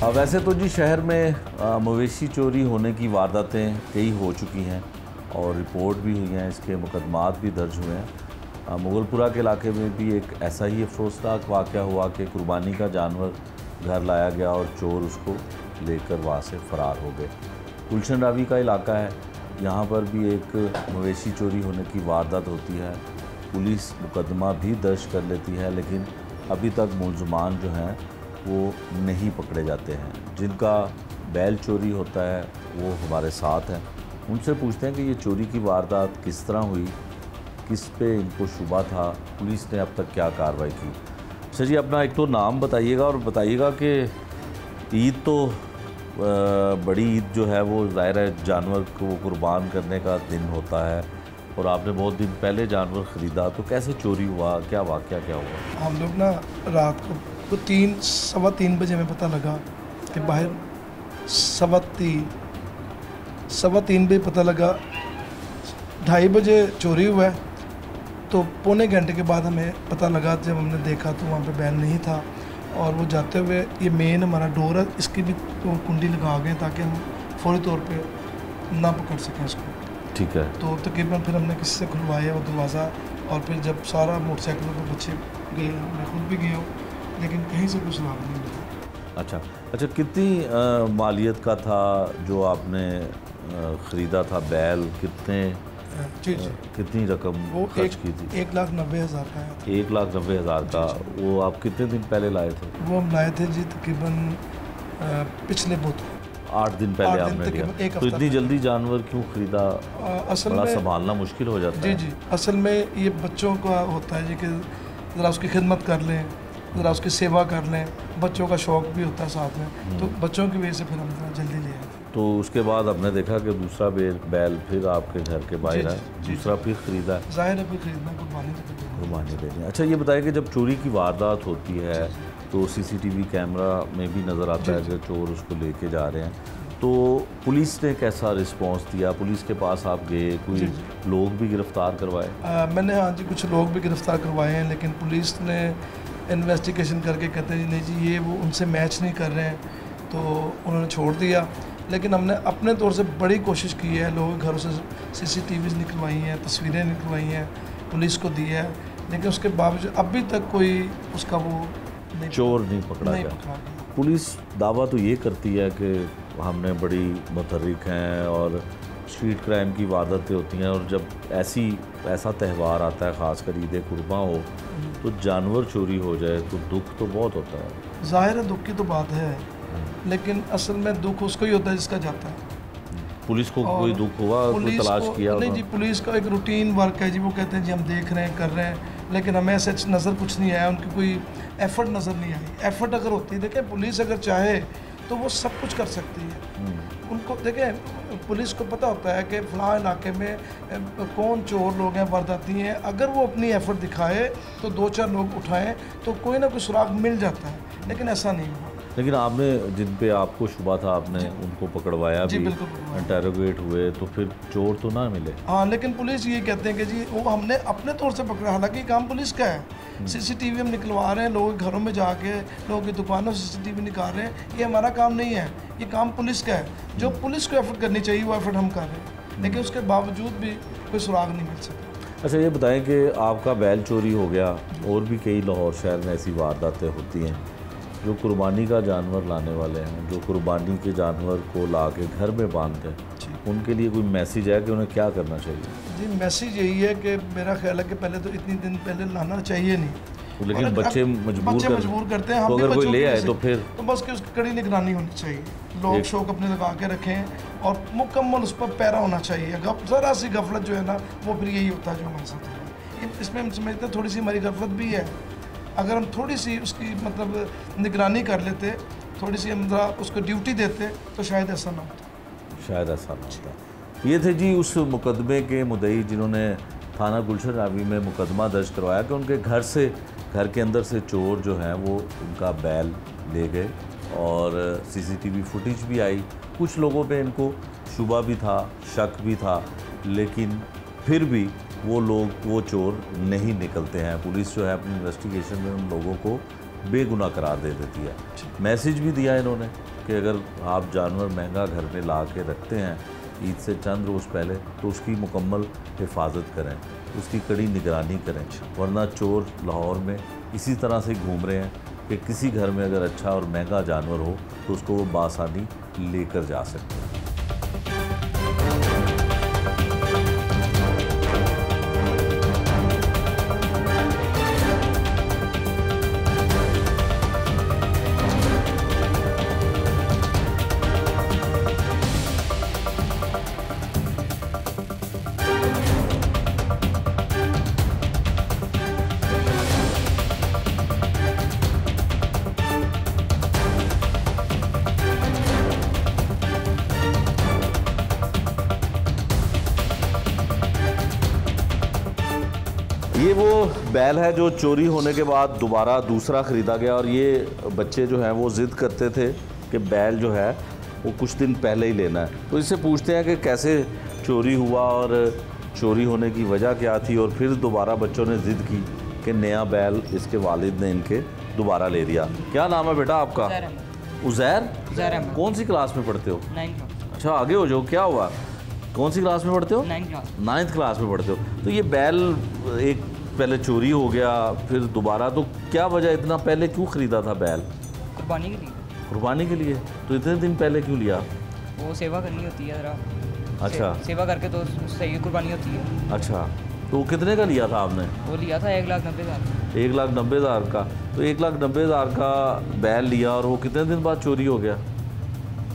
वैसे तो जी शहर में मवेशी चोरी होने की वारदातें कई हो चुकी हैं और रिपोर्ट भी हुई हैं, इसके मुकदमात भी दर्ज हुए हैं। मुगलपुरा के इलाके में भी एक ऐसा ही अफसोसनाक वाक़या हुआ कि कुर्बानी का जानवर घर लाया गया और चोर उसको लेकर वहाँ से फ़रार हो गए। गुलशन रावी का इलाका है, यहाँ पर भी एक मवेशी चोरी होने की वारदात होती है। पुलिस मुकदमा भी दर्ज कर लेती है लेकिन अभी तक मुलज़मान जो हैं वो नहीं पकड़े जाते हैं। जिनका बैल चोरी होता है वो हमारे साथ हैं, उनसे पूछते हैं कि ये चोरी की वारदात किस तरह हुई, किस पे इनको शुबा था, पुलिस ने अब तक क्या कार्रवाई की। सर जी, अपना एक तो नाम बताइएगा और बताइएगा कि ईद तो बड़ी ईद जो है वो ज़ाहिर है जानवर को कुर्बान करने का दिन होता है और आपने बहुत दिन पहले जानवर ख़रीदा, तो कैसे चोरी हुआ, क्या वाक़या क्या हुआ? हम लोग ना रात को 3-3:15 बजे में पता लगा कि बाहर 3:15 बजे पता लगा 2:30 बजे चोरी हुआ है। तो पौने घंटे के बाद हमें पता लगा, जब हमने देखा तो वहाँ पे बैल नहीं था और वो जाते हुए ये मेन हमारा डोर है, इसकी भी तो कुंडी लगा गए ताकि हम फौरी तौर पे ना पकड़ सकें इसको। ठीक है। तो तकरीबन फिर हमने किसी से खुलवाया वो दरवाज़ा, और फिर जब सारा मोटरसाइकिलों पर बच्चे गए, मैं खुद भी गया हूँ, लेकिन कहीं से कुछ लाभ नहीं मिला। अच्छा, कितनी मालियत का था जो आपने ख़रीदा था बैल? कितनी रकम वो खर्च की थी? 1,90,000 का है। 1,90,000 का। वो आप कितने दिन पहले लाए थे? वो हम लाए थे जी तकरीबन पिछले बुध 8 दिन पहले 8 दिन आपने तकरीबन लिया, एक तो हफ्ता इतनी जल्दी जानवर क्यों खरीदा? असल बड़ा में संभालना मुश्किल हो जाता जी है। जी, असल में ये बच्चों का होता है जी कि ज़रा उसकी खिदमत कर लें, ज़रा उसकी सेवा कर लें, बच्चों का शौक़ भी होता है साथ में, तो बच्चों की वजह से फिर हम थोड़ा जल्दी ले आए। तो उसके बाद हमने देखा कि दूसरा बैल फिर आपके घर के बाहर है, दूसरा फिर खरीदा है। ज़ाहिर है फिर खरीदना कुर्बानी तो फिर कुर्बानी देनी। अच्छा ये बताइए कि जब चोरी की वारदात होती है तो सीसीटीवी कैमरा में भी नज़र आता है कि चोर उसको लेके जा रहे हैं, तो पुलिस ने कैसा रिस्पांस दिया? पुलिस के पास आप गए, कोई लोग भी गिरफ्तार करवाए? मैंने हाँ जी कुछ लोग भी गिरफ्तार करवाए हैं, लेकिन पुलिस ने इन्वेस्टिगेशन करके कहते हैं जी नहीं जी ये वो उनसे मैच नहीं कर रहे हैं, तो उन्होंने छोड़ दिया। लेकिन हमने अपने तौर से बड़ी कोशिश की है, लोगों के घरों से सीसीटीवीज़ निकलवाई हैं, तस्वीरें निकलवाई हैं, पुलिस को दी है, लेकिन उसके बावजूद अभी तक कोई उसका वो नहीं चोर नहीं पकड़ा गया। पुलिस दावा तो ये करती है कि हमने बड़ी मुतहर्रिक हैं और स्ट्रीट क्राइम की वारदातें होती हैं, और जब ऐसा त्यौहार आता है ख़ासकर ईद कुर्बा हो तो जानवर चोरी हो जाए तो दुख तो बहुत होता है। ज़ाहिर है दुख की तो बात है, लेकिन असल में दुख उसको ही होता है जिसका जाता है। पुलिस को कोई दुख हुआ, कोई तलाश किया? नहीं जी, पुलिस का एक रूटीन वर्क है जी, वो कहते हैं जी हम देख रहे हैं कर रहे हैं, लेकिन हमें ऐसे नज़र कुछ नहीं आया, उनकी कोई एफ़र्ट नज़र नहीं आई। एफ़र्ट अगर होती है, देखें पुलिस अगर चाहे तो वो सब कुछ कर सकती है। उनको देखें पुलिस को पता होता है कि फ़लाँ इलाके में कौन चोर लोग हैं, वारदाती हैं, अगर वो अपनी एफ़र्ट दिखाए तो 2-4 लोग उठाएं तो कोई ना कोई सुराग मिल जाता है, लेकिन ऐसा नहीं हुआ। लेकिन आपने जिन पे आपको शुबा था आपने उनको पकड़वाया भी, इंटेरोगेट हुए, तो फिर चोर तो ना मिले? हाँ, लेकिन पुलिस ये कहते हैं कि जी वो हमने अपने तौर से पकड़ा, हालांकि काम पुलिस का है। सीसीटीवी हम निकलवा रहे हैं, लोगों के घरों में जाके लोगों की दुकानों से सीसीटीवी निकाल रहे हैं, ये हमारा काम नहीं है, ये काम पुलिस का है। जो पुलिस को एफर्ट करनी चाहिए वो एफर्ट हम कर रहे हैं, लेकिन उसके बावजूद भी कोई सुराग नहीं मिल सकता। अच्छा ये बताएं कि आपका बैल चोरी हो गया, और भी कई लाहौर शहर में ऐसी वारदातें होती हैं, जो कुर्बानी का जानवर लाने वाले हैं, जो कुर्बानी के जानवर को ला के घर में बांधते हैं, उनके लिए कोई मैसेज है कि उन्हें क्या करना चाहिए? जी मैसेज यही है कि मेरा ख्याल है कि पहले तो इतनी दिन पहले लाना चाहिए नहीं, लेकिन बच्चे मजबूर करते हैं, तो अगर कोई ले आए तो फिर तो बस कि उसकी कड़ी निगरानी होनी चाहिए, लोग शौक अपने लगा के रखें और मुकम्मल उस पर पैरा होना चाहिए। ज़रा सी गफलत जो है ना वो फिर यही होता है जो हमारे साथ होता है। इसमें हम समझते हैं थोड़ी सी हमारी गफलत भी है, अगर हम थोड़ी सी उसकी मतलब निगरानी कर लेते, थोड़ी सी हम उसको ड्यूटी देते तो शायद ऐसा ना होता। शायद ऐसा ना होता। ये थे जी उस मुकदमे के मुद्दई जिन्होंने थाना गुलशन रावी में मुकदमा दर्ज करवाया कि उनके घर के अंदर से चोर जो हैं वो उनका बैल ले गए, और सीसीटीवी फुटेज भी आई। कुछ लोगों पे इनको शुबा भी था, शक भी था, लेकिन फिर भी वो चोर नहीं निकलते हैं। पुलिस जो है अपनी इन्वेस्टिगेशन में उन लोगों को बेगुनाह करार दे देती है। मैसेज भी दिया इन्होंने कि अगर आप जानवर महंगा घर में ला के रखते हैं ईद से चंद रोज़ पहले, तो उसकी मुकम्मल हिफाजत करें, उसकी कड़ी निगरानी करें, वरना चोर लाहौर में इसी तरह से घूम रहे हैं कि किसी घर में अगर अच्छा और महंगा जानवर हो तो उसको वो बासानी लेकर जा सकते हैं। ये वो बैल है जो चोरी होने के बाद दोबारा दूसरा ख़रीदा गया, और ये बच्चे जो हैं वो ज़िद करते थे कि बैल जो है वो कुछ दिन पहले ही लेना है। तो इससे पूछते हैं कि कैसे चोरी हुआ और चोरी होने की वजह क्या थी, और फिर दोबारा बच्चों ने ज़िद की कि नया बैल इसके वालिद ने इनके दोबारा ले लिया। क्या नाम है बेटा आपका? उज़ैर। कौन सी क्लास में पढ़ते हो? 9th। अच्छा आगे हो जाओ, क्या हुआ? कौन सी क्लास में पढ़ते हो? 9th क्लास में पढ़ते हो। तो ये बैल एक पहले चोरी हो गया, फिर दोबारा, तो क्या वजह, इतना पहले क्यों ख़रीदा था बैल? कुर्बानी के लिए। कुर्बानी के लिए? तो इतने दिन पहले क्यों लिया? वो सेवा करनी होती है ज़रा। अच्छा। सेवा करके तो सही कुर्बानी होती है। अच्छा, तो कितने का लिया था आपने? वो लिया था 1,90,000। 1,90,000 का? तो 1,90,000 का बैल लिया और वो कितने दिन बाद चोरी हो गया?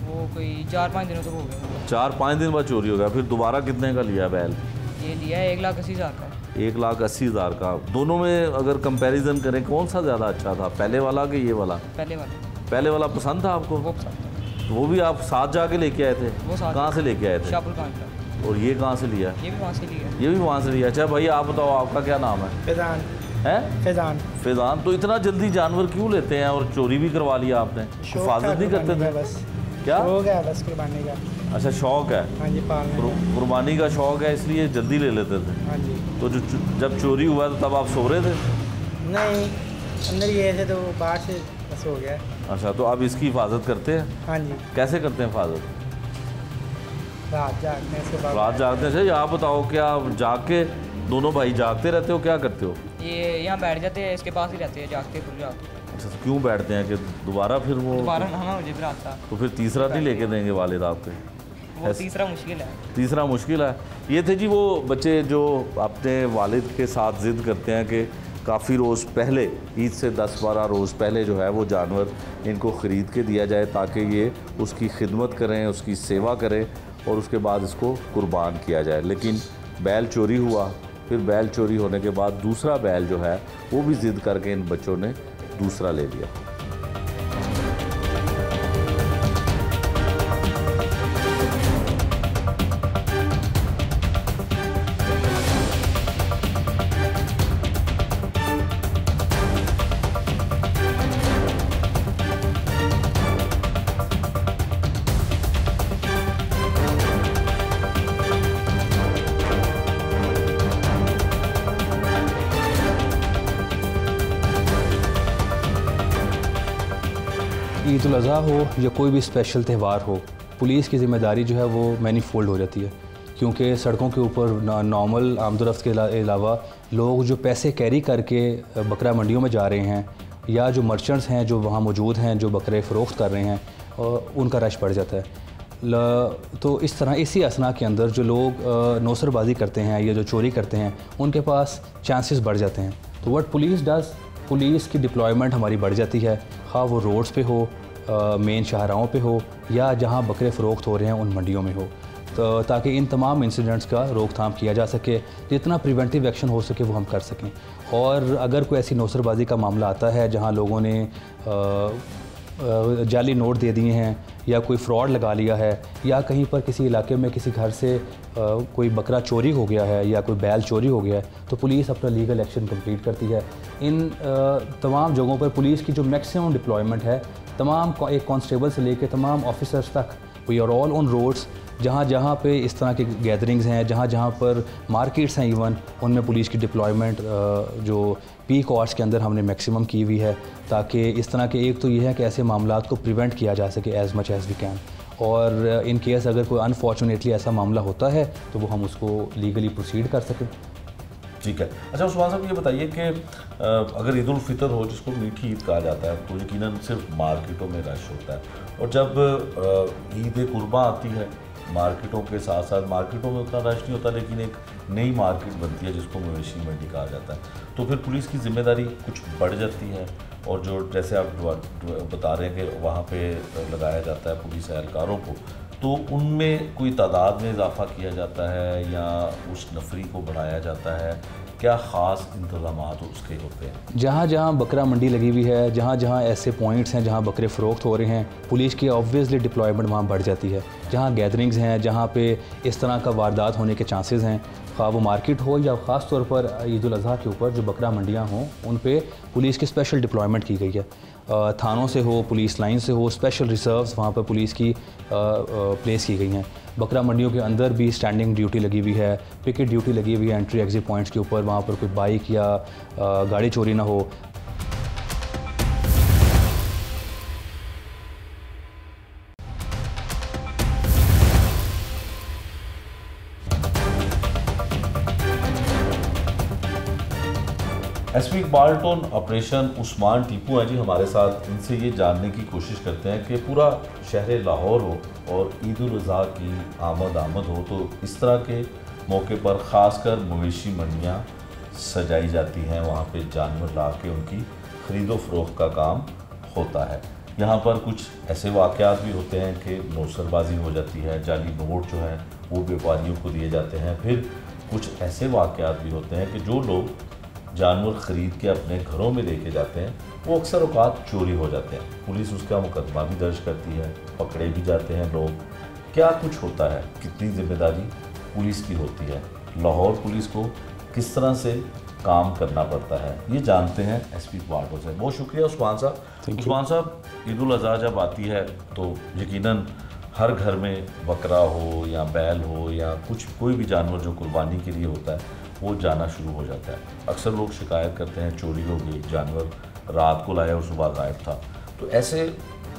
वो कोई 4-5 दिनों तक हो गया। 4-5 दिन बाद चोरी हो गया। फिर दोबारा कितने का लिया बैल? ये लिया है 1,80,000 का। 1,80,000 का। दोनों में अगर कंपैरिजन करें कौन सा ज़्यादा अच्छा था, पहले वाला कि ये वाला? पहले वाला। पहले वाला पसंद था आपको? वो पसंद था। तो वो भी आप साथ जाके लेके आए थे? वो साथ। कहाँ से लेके आए थे? शाहपुर खान का। और ये कहाँ से लिया? ये भी वहाँ से लिया। ये भी वहाँ से लिया। अच्छा भाई आप बताओ आपका क्या नाम है? फैज़ान। है फैज़ान। फैज़ान। तो इतना जल्दी जानवर क्यों लेते हैं और चोरी भी करवा लिया आपने? हिफाजत नहीं करते थे? बस क्या शौक है बस कुर्बानी का। अच्छा शौक है? हाँ जी, पालने का। कुर्बानी का शौक है इसलिए जल्दी ले लेते थे? हाँ जी। तो जब चोरी हुआ तो तब आप सो रहे थे? नहीं, अंदर ही गए थे तो बाहर से बस हो गया। अच्छा तो आप इसकी हिफाजत करते हैं? हाँ जी। कैसे करते हैं हिफाजत? रात जागने से बाद। रात जागते हैं? आप बताओ क्या जाग के दोनों भाई जागते रहते हो, क्या करते हो? ये यहाँ बैठ जाते हैं, इसके पास ही रहते हैं, जागते खुल जाते। अच्छा तो क्यों बैठते हैं कि दोबारा फिर वो दोबारा नहाना मुझे फिर आता। तो फिर तीसरा नहीं लेके देंगे वालिद आपके? वो तीसरा मुश्किल है। तीसरा मुश्किल है। ये थे जी वो बच्चे जो अपने वालिद के साथ ज़िद करते हैं कि काफ़ी रोज़ पहले, ईद से 10-12 रोज़ पहले जो है वो जानवर इनको ख़रीद के दिया जाए ताकि ये उसकी खिदमत करें, उसकी सेवा करें और उसके बाद इसको कुर्बान किया जाए। लेकिन बैल चोरी हुआ। फिर बैल चोरी होने के बाद दूसरा बैल जो है वो भी ज़िद करके इन बच्चों ने दूसरा ले लिया। ईद उल अज़हा हो या कोई भी स्पेशल त्यौहार हो, पुलिस की ज़िम्मेदारी जो है वो मैनीफोल्ड हो जाती है, क्योंकि सड़कों के ऊपर नॉर्मल आमदोरफ्त के अलावा लोग जो पैसे कैरी करके बकरा मंडियों में जा रहे हैं या जो मर्चेंट्स हैं जो वहाँ मौजूद हैं जो बकरे फ़रोख्त कर रहे हैं, उनका रश बढ़ जाता है। तो इस तरह इसी असना के अंदर जो लोग नौसरबाजी करते हैं या जो चोरी करते हैं उनके पास चांसेस बढ़ जाते हैं। तो व्हाट पुलिस डज़, पुलिस की डिप्लॉयमेंट हमारी बढ़ जाती है, ख़ास वो रोड्स पे हो, मेन शाहराहों पे हो या जहाँ बकरे फ़रोख्त हो रहे हैं उन मंडियों में हो, तो ताकि इन तमाम इंसिडेंट्स का रोकथाम किया जा सके, जितना प्रिवेंटिव एक्शन हो सके वो हम कर सकें। और अगर कोई ऐसी नौसरबाजी का मामला आता है जहाँ लोगों ने जाली नोट दे दिए हैं या कोई फ्रॉड लगा लिया है या कहीं पर किसी इलाके में किसी घर से कोई बकरा चोरी हो गया है या कोई बैल चोरी हो गया है, तो पुलिस अपना लीगल एक्शन कंप्लीट करती है। इन तमाम जगहों पर पुलिस की जो मैक्सिमम डिप्लॉयमेंट है, तमाम एक कांस्टेबल से लेकर तमाम ऑफिसर्स तक, we are all on roads. जहाँ जहाँ पे इस तरह की गैदरिंग्स हैं, जहाँ जहाँ पर मार्केट्स हैं इवन, उनमें पुलिस की डिप्लॉयमेंट जो पीक आवर्स के अंदर हमने मैक्सिमम की हुई है, ताकि इस तरह के एक तो ये है कि ऐसे मामलात को प्रिवेंट किया जा सके as much as we can, और इन केस अगर कोई अनफॉर्चुनेटली ऐसा मामला होता है तो वो हम उसको लीगली प्रोसीड कर सकें। ठीक है। अच्छा उस्मान साहब ये बताइए कि अगर ईद उल फितर हो जिसको मीठी ईद कहा जाता है, तो यकीनन सिर्फ मार्केटों में रश होता है, और जब ईद कुर्बा आती है मार्केटों के साथ साथ, मार्केटों में उतना रश नहीं होता लेकिन एक नई मार्केट बनती है जिसको मवेशी मंडी कहा जाता है, तो फिर पुलिस की जिम्मेदारी कुछ बढ़ जाती है। और जो जैसे आप बता रहे हैं कि वहाँ पे लगाया जाता है पुलिस एहलकारों को, तो उनमें कोई तादाद में इजाफा किया जाता है या उस नफरी को बढ़ाया जाता है? क्या ख़ास इंतज़ाम उसके होते हैं? जहाँ जहाँ बकरा मंडी लगी हुई है, जहाँ जहाँ ऐसे पॉइंट्स हैं जहाँ बकरे फ़रोख्त हो रहे हैं, पुलिस की ऑब्वियसली डिप्लॉयमेंट वहाँ बढ़ जाती है। जहाँ गैदरिंग्स हैं, जहाँ पे इस तरह का वारदात होने के चांसेस हैं, खा वो मार्केट हो या ख़ास तौर पर ईद उल अज़हा के ऊपर जो बकरा मंडियाँ हों, उन पे पुलिस की स्पेशल डिप्लॉयमेंट की गई है। थानों से हो, पुलिस लाइन से हो, स्पेशल रिजर्व्स वहाँ पर पुलिस की प्लेस की गई हैं। बकरा मंडियों के अंदर भी स्टैंडिंग ड्यूटी लगी हुई है, पिकेट ड्यूटी लगी हुई है एंट्री एग्जिट पॉइंट्स के ऊपर, वहाँ पर कोई बाइक या गाड़ी चोरी ना हो। SP Iqbal tone operation Usman Tipu हैं जी हमारे साथ। इनसे ये जानने की कोशिश करते हैं कि पूरा शहर लाहौर हो और ईद उल अज़हा की आमद हो, तो इस तरह के मौके पर ख़ासकर मवेशी मंडियाँ सजाई जाती हैं, वहाँ पे जानवर ला के उनकी ख़रीदो फ़रोख्त का काम होता है। यहाँ पर कुछ ऐसे वाक़यात भी होते हैं कि नौसरबाजी हो जाती है, जाली नोट जो है वो व्यापारियों को दिए जाते हैं। फिर कुछ ऐसे वाक़यात भी होते हैं कि जो लोग जानवर ख़रीद के अपने घरों में लेके जाते हैं वो अक्सर औकात चोरी हो जाते हैं। पुलिस उसका मुकदमा भी दर्ज करती है, पकड़े भी जाते हैं लोग। क्या कुछ होता है, कितनी जिम्मेदारी पुलिस की होती है, लाहौर पुलिस को किस तरह से काम करना पड़ता है, ये जानते हैं एसपी इकबाल टोन से। बहुत शुक्रिया उस्मान साहब। उस्मान साहब, ईद उल अज़हा जब आती है तो यकीनन हर घर में बकरा हो या बैल हो या कोई भी जानवर जो कुर्बानी के लिए होता है वो जाना शुरू हो जाता है। अक्सर लोग शिकायत करते हैं चोरी हो गई, जानवर रात को लाया और सुबह गायब था। तो ऐसे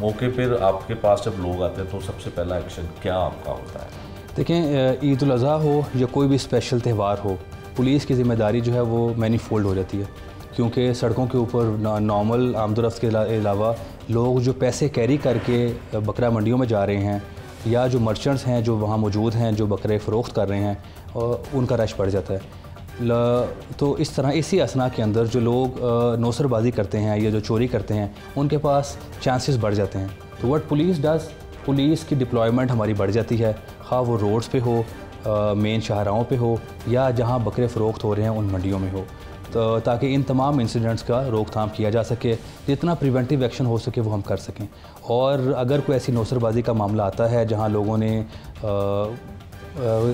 मौके पर आपके पास जब लोग आते हैं तो सबसे पहला एक्शन क्या आपका होता है? देखें, ईद उल अज़हा हो या कोई भी स्पेशल त्यौहार हो, पुलिस की ज़िम्मेदारी जो है वो मैनीफोल्ड हो जाती है, क्योंकि सड़कों के ऊपर नॉर्मल आमदोरफ्त के अलावा लोग जो पैसे कैरी करके बकरा मंडियों में जा रहे हैं या जो मर्चेंट्स हैं जो वहाँ मौजूद हैं जो बकरे फ़रोख्त कर रहे हैं, उनका रश बढ़ जाता है। तो इस तरह इसी असना के अंदर जो लोग नौसरबाजी करते हैं या जो चोरी करते हैं उनके पास चांसेस बढ़ जाते हैं। तो व्हाट पुलिस डज़, पुलिस की डिप्लॉयमेंट हमारी बढ़ जाती है, ख़ास वो रोड्स पे हो, मेन शाहराहों पे हो या जहाँ बकरे फ़रोख्त हो रहे हैं उन मंडियों में हो, तो ताकि इन तमाम इंसिडेंट्स का रोकथाम किया जा सके, जितना प्रिवेंटिव एक्शन हो सके वो हम कर सकें। और अगर कोई ऐसी नौसरबाजी का मामला आता है जहाँ लोगों ने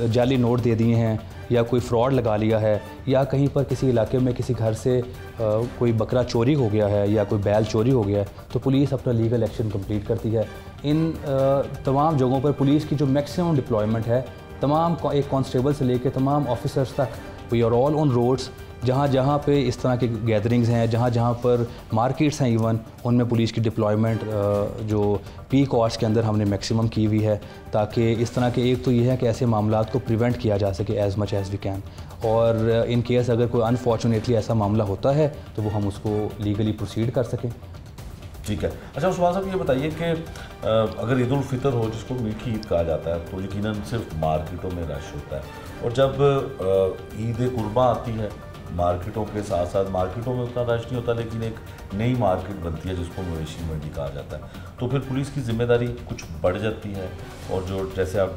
जाली नोट दे दिए हैं या कोई फ्रॉड लगा लिया है या कहीं पर किसी इलाके में किसी घर से कोई बकरा चोरी हो गया है या कोई बैल चोरी हो गया है, तो पुलिस अपना लीगल एक्शन कंप्लीट करती है। इन तमाम जगहों पर पुलिस की जो मैक्सिमम डिप्लॉयमेंट है, तमाम एक कांस्टेबल से लेकर तमाम ऑफिसर्स तक, we are all on roads. जहाँ जहाँ पे इस तरह के गैदरिंग्स हैं, जहाँ जहाँ पर मार्केट्स हैं इवन, उनमें पुलिस की डिप्लॉयमेंट जो पीक आवर्स के अंदर हमने मैक्सिमम की हुई है, ताकि इस तरह के एक तो ये है कि ऐसे मामलात को प्रिवेंट किया जा सके as much as we can, और इन केस अगर कोई अनफॉर्चुनेटली ऐसा मामला होता है तो वो हम उसको लीगली प्रोसीड कर सकें। ठीक है। अच्छा उस्मान साहब, ये बताइए कि अगर ईद उल फितर हो, जिसको मीठी ईद कहा जाता है, तो यकीनन सिर्फ मार्केटों में रश होता है, और जब ईद कुर्बा आती है मार्केटों के साथ साथ मार्केटों में उतना रश नहीं होता, लेकिन एक नई मार्केट बनती है जिसको मवेशी मंडी कहा जाता है, तो फिर पुलिस की जिम्मेदारी कुछ बढ़ जाती है। और जो जैसे आप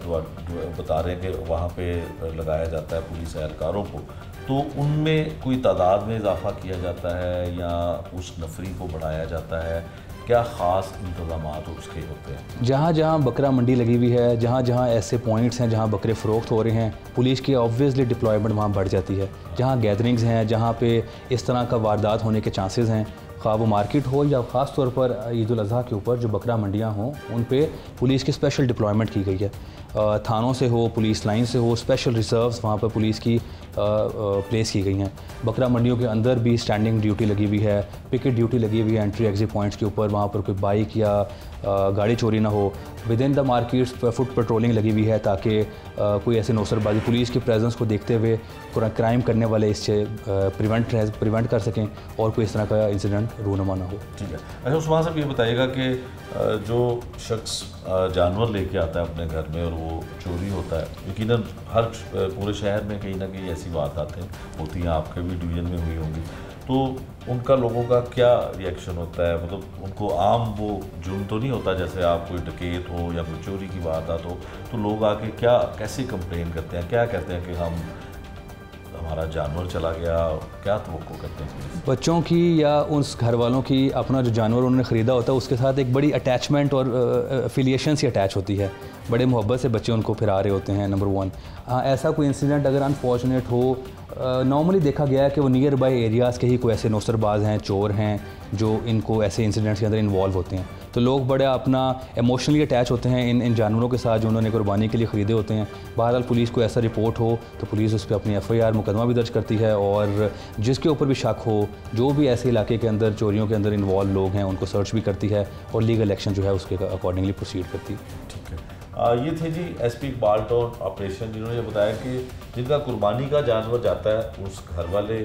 बता रहे हैं कि वहाँ पे लगाया जाता है पुलिस एहलकारों को, तो उनमें कोई तादाद में इजाफा किया जाता है या उस नफरी को बढ़ाया जाता है? क्या ख़ास इंतज़ाम उसके होते हैं? जहाँ जहाँ बकरा मंडी लगी हुई है, जहाँ जहाँ ऐसे पॉइंट्स हैं जहाँ बकरे फ़रोख्त हो रहे हैं, पुलिस की ऑब्वियसली डिप्लॉयमेंट वहाँ बढ़ जाती है। जहाँ गैदरिंग्स हैं, जहाँ पे इस तरह का वारदात होने के चांसेस हैं, खा वो मार्केट हो या ख़ास तौर पर ईद उल अज़हा के ऊपर जो बकरा मंडियाँ हों, उन पे पुलिस की स्पेशल डिप्लॉयमेंट की गई है। थानों से हो, पुलिस लाइन से हो, स्पेशल रिजर्व्स वहाँ पर पुलिस की प्लेस की गई हैं। बकरा मंडियों के अंदर भी स्टैंडिंग ड्यूटी लगी हुई है, पिकेट ड्यूटी लगी हुई है एंट्री एग्जिट पॉइंट्स के ऊपर, वहाँ पर कोई बाइक या गाड़ी चोरी ना हो। With in the markets foot patrolling लगी हुई है ताकि कोई ऐसे नौसरबाजी पुलिस की प्रेजेंस को देखते हुए क्राइम करने वाले इससे प्रिवेंट कर सकें और कोई इस तरह का इंसिडेंट रूनुमा ना हो। ठीक है। अच्छा उस्मान साहब, ये बताइएगा कि जो शख्स जानवर लेके आता है अपने घर में और वो चोरी होता है, यकीनन हर पूरे शहर में कहीं ना कहीं ऐसी बातें होती हैं, आपके भी डिवीज़न में हुई होंगी, तो उनका लोगों का क्या रिएक्शन होता है? मतलब उनको आम वो जुर्म तो नहीं होता, जैसे आप कोई डकैत हो या कोई चोरी की वारदात हो, तो लोग आके कैसे कंप्लेन करते हैं, क्या कहते हैं कि हमारा जानवर चला गया, क्या तवक्को करते हैं? बच्चों की या उस घर वालों की अपना जो जानवर उन्होंने ख़रीदा होता है उसके साथ एक बड़ी अटैचमेंट और एफिलिएशन सी अटैच होती है, बड़े मोहब्बत से बच्चे उनको फिरा रहे होते हैं। नंबर 1, ऐसा कोई इंसिडेंट अगर अनफॉर्चुनेट हो, नॉर्मली देखा गया है कि वो नियर बाय एरियाज़ के ही कोई ऐसे नौसरबाज हैं, चोर हैं जो इनको ऐसे इंसिडेंट्स के अंदर इन्वॉल्व होते हैं, तो लोग बड़े अपना इमोशनली अटैच होते हैं इन जानवरों के साथ जो उन्होंने कुर्बानी के लिए ख़रीदे होते हैं। बहरहाल पुलिस को ऐसा रिपोर्ट हो तो पुलिस उस पर अपनी FIR मुकदमा भी दर्ज करती है, और जिसके ऊपर भी शक हो, जो भी ऐसे इलाके के अंदर चोरियों के अंदर इन्वॉल्व लोग हैं, उनको सर्च भी करती है और लीगल एक्शन जो है उसके अकॉर्डिंगली प्रोसीड करती है। ठीक है। ये थे जी SP इकबाल टोन ऑपरेशन, जिन्होंने बताया कि जिनका कुर्बानी का जानवर जाता है उस घर वाले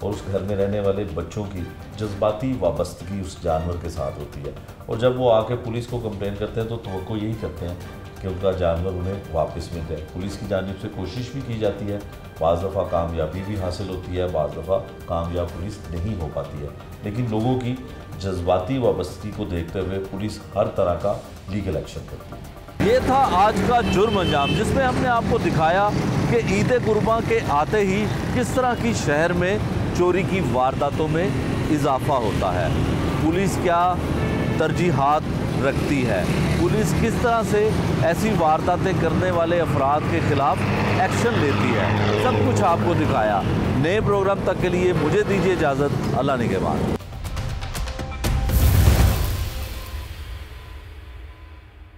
और उस घर में रहने वाले बच्चों की जज्बाती वाबस्तगी उस जानवर के साथ होती है, और जब वो आके पुलिस को कंप्लेन करते हैं तो वो यही करते हैं कि उनका जानवर उन्हें वापस मिल जाए। पुलिस की जानिब से कोशिश भी की जाती है बाज़ दफ़ा कामयाबी भी हासिल होती है, बाज़ दफ़ा कामयाब पुलिस नहीं हो पाती है, लेकिन लोगों की जज्बाती वाबस्तगी को देखते हुए पुलिस हर तरह का लीगल एक्शन करती है। ये था आज का जुर्म अंजाम, जिसमें हमने आपको दिखाया कि ईद कुर्बान के आते ही किस तरह की शहर में चोरी की वारदातों में इजाफा होता है। पुलिस क्या तरजीहात रखती है, पुलिस किस तरह से ऐसी वारदातें करने वाले अफराद के खिलाफ एक्शन लेती है, सब कुछ आपको दिखाया। नए प्रोग्राम तक के लिए मुझे दीजिए इजाज़त। अल्लाह निगहबान।